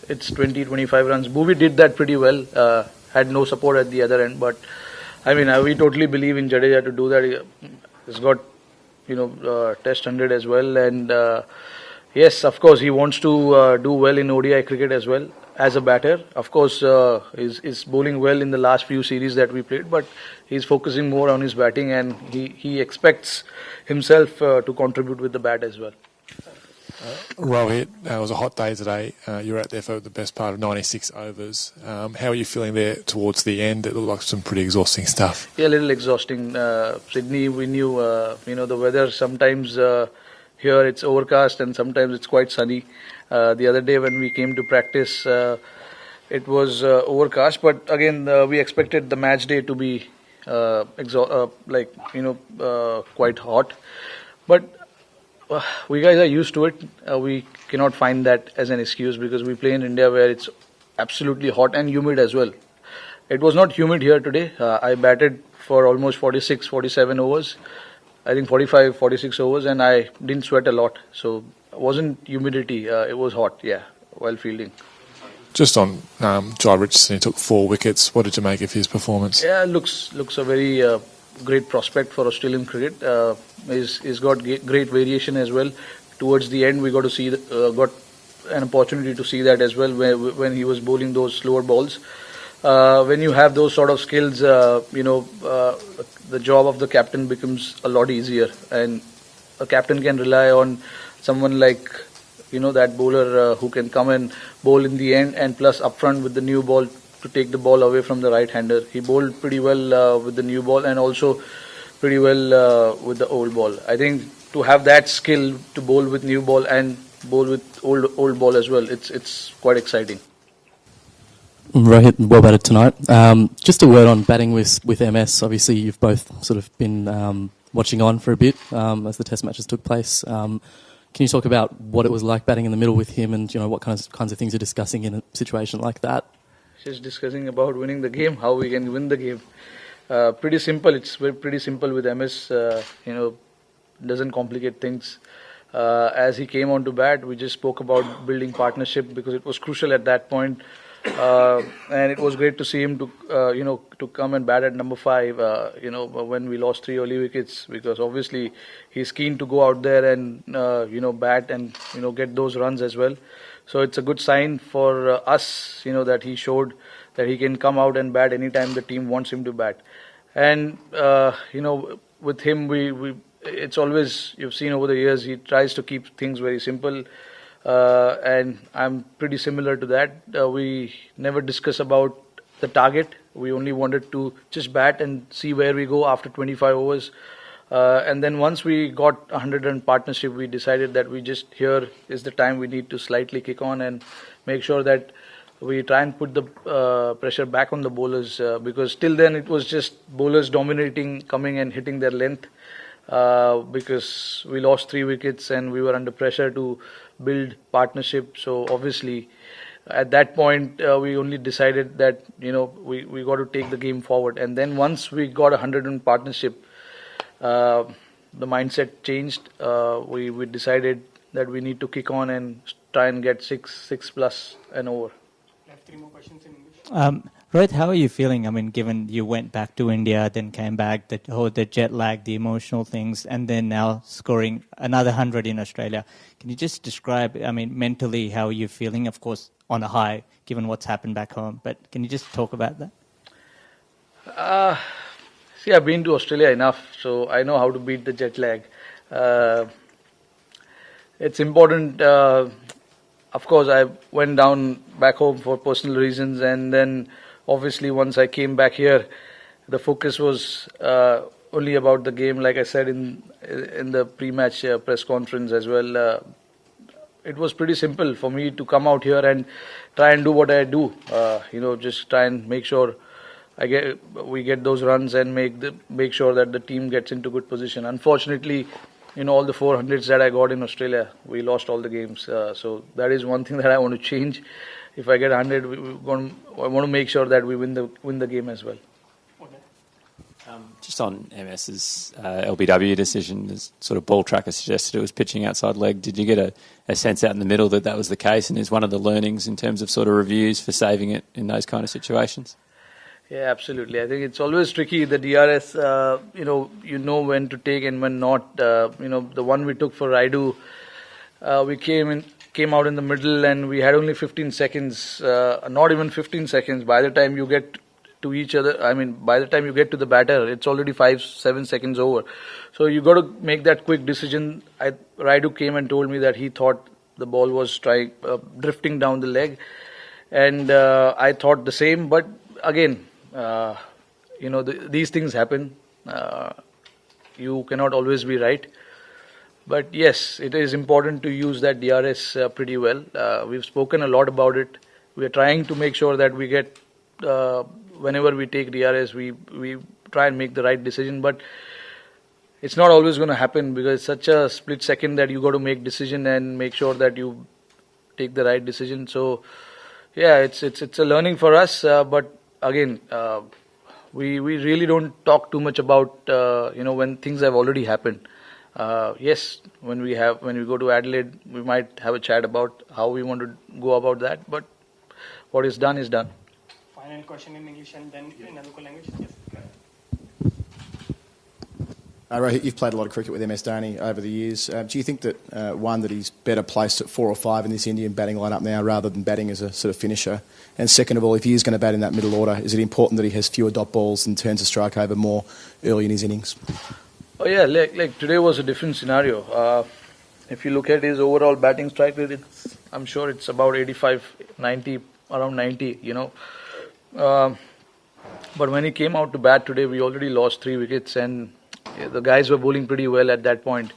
It's 20-25 runs. Bhuvi did that pretty well. Had no support at the other end, but I mean, we totally believe in Jadeja to do that. He's got Test 100 as well, and yes, of course, he wants to do well in ODI cricket as well as a batter. Of course, he's bowling well in the last few series that we played, but he's focusing more on his batting, and he expects himself to contribute with the bat as well. Rohit, it was a hot day today. You were out there for the best part of 96 overs. How are you feeling there towards the end? It looked like some pretty exhausting stuff. Yeah, a little exhausting. Sydney, we knew, the weather sometimes here it's overcast and sometimes it's quite sunny. The other day when we came to practice, it was overcast, but again, we expected the match day to be quite hot. But we guys are used to it. We cannot find that as an excuse because we play in India where it's absolutely hot and humid as well. It was not humid here today. I batted for almost 46, 47 overs. I think 45, 46 overs, and I didn't sweat a lot. So it wasn't humidity. It was hot, yeah, while fielding. Just on Jai Richardson, he took 4 wickets. What did you make of his performance? Yeah, looks a very great prospect for Australian cricket. He's got great variation as well. Towards the end, we got an opportunity to see that as well when he was bowling those slower balls. When you have those sort of skills, the job of the captain becomes a lot easier, and a captain can rely on someone like that bowler who can come and bowl in the end and plus up front with the new ball to take the ball away from the right-hander. He bowled pretty well with the new ball and also pretty well with the old ball. I think to have that skill to bowl with new ball and bowl with old ball as well, it's quite exciting. Rohit, well batted tonight. Just a word on batting with MS. Obviously, you've both sort of been watching on for a bit as the Test matches took place. Can you talk about what it was like batting in the middle with him, and what kinds of things you're discussing in a situation like that? Just discussing about winning the game, how we can win the game. Pretty simple. It's pretty simple with MS. Doesn't complicate things. As he came on to bat, we just spoke about building partnership because it was crucial at that point. And it was great to see him to come and bat at number 5. When we lost 3 early wickets, because obviously he's keen to go out there and bat and get those runs as well. So it's a good sign for us, that he showed that he can come out and bat anytime the team wants him to bat. And with him, it's always, you've seen over the years, he tries to keep things very simple. And I'm pretty similar to that. We never discuss about the target. We only wanted to just bat and see where we go after 25 overs. And then once we got 100-run partnership, we decided that here is the time we need to slightly kick on and make sure that we try and put the pressure back on the bowlers because till then it was just bowlers dominating, coming and hitting their length because we lost 3 wickets and we were under pressure to build partnership. So obviously at that point we only decided that we got to take the game forward, and then once we got 100-run partnership, the mindset changed. We decided that we need to kick on and try and get 6 plus and over. I have 3 more questions in English. Rohit, how are you feeling? I mean, given you went back to India, then came back, the jet lag, the emotional things, and then now scoring another 100 in Australia. Can you just describe, mentally, how are you feeling? Of course, on a high, given what's happened back home. But can you just talk about that? See, I've been to Australia enough, so I know how to beat the jet lag. It's important. Of course, I went down back home for personal reasons, and then obviously once I came back here, the focus was only about the game. Like I said in the pre-match press conference as well, it was pretty simple for me to come out here and try and do what I do. Just try and make sure we get those runs and make sure that the team gets into good position. Unfortunately, all the 400s that I got in Australia, we lost all the games. So that is one thing that I want to change. If I get 100, I want to make sure that we win the game as well. Okay. Just on MS's LBW decision, the sort of ball tracker suggested it was pitching outside leg. Did you get a sense out in the middle that that was the case, and is one of the learnings in terms of sort of reviews for saving it in those kind of situations? Yeah, absolutely. I think it's always tricky. The DRS, you know when to take and when not. The one we took for Raidu, we came out in the middle and we had only 15 seconds, not even 15 seconds. By the time you get to each other, by the time you get to the batter, it's already 5-7 seconds over. So you got to make that quick decision. Raidu came and told me that he thought the ball was drifting down the leg, and I thought the same. But again, these things happen. You cannot always be right. But yes, it is important to use that DRS pretty well. We've spoken a lot about it. We are trying to make sure that we get, whenever we take DRS, we try and make the right decision. But it's not always going to happen because it's such a split second that you got to make decision and make sure that you take the right decision. So yeah, it's a learning for us. But again, we really don't talk too much about when things have already happened. Yes, when we go to Adelaide, we might have a chat about how we want to go about that. But what is done is done. Final question in English and then in a local language. Yes. Rohit, you've played a lot of cricket with MS Dhoni over the years. Do you think that, that he's better placed at 4 or 5 in this Indian batting lineup now rather than batting as a sort of finisher? And second of all, if he is going to bat in that middle order, is it important that he has fewer dot balls and turns the strike over more early in his innings? Oh yeah, like today was a different scenario. If you look at his overall batting strike rate, I'm sure it's about 85, 90, around 90, But when he came out to bat today, we already lost 3 wickets and the guys were bowling pretty well at that point.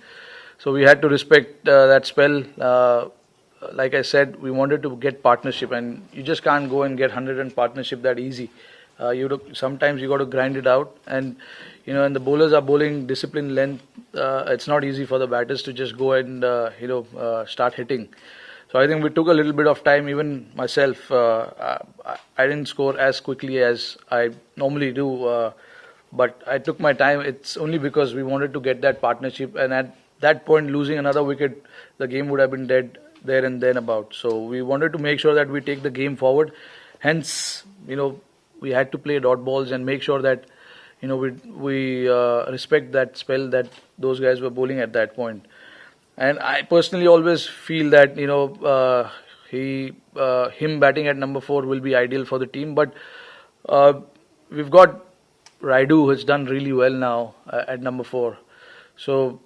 So we had to respect that spell. Like I said, we wanted to get partnership and you just can't go and get 100 run partnership that easy. Sometimes you got to grind it out and and the bowlers are bowling disciplined length. It's not easy for the batters to just go and start hitting. So I think we took a little bit of time. Even myself, I didn't score as quickly as I normally do, but I took my time. It's only because we wanted to get that partnership, and at that point, losing another wicket, the game would have been dead there and then about. So we wanted to make sure that we take the game forward. Hence, we had to play dot balls and make sure that we respect that spell that those guys were bowling at that point. And I personally always feel that him batting at number 4 will be ideal for the team. But we've got Raidu, who has done really well now at number 4. So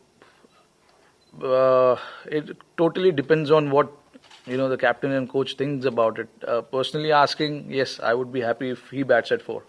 it totally depends on what the captain and coach thinks about it. Personally asking, yes, I would be happy if he bats at 4.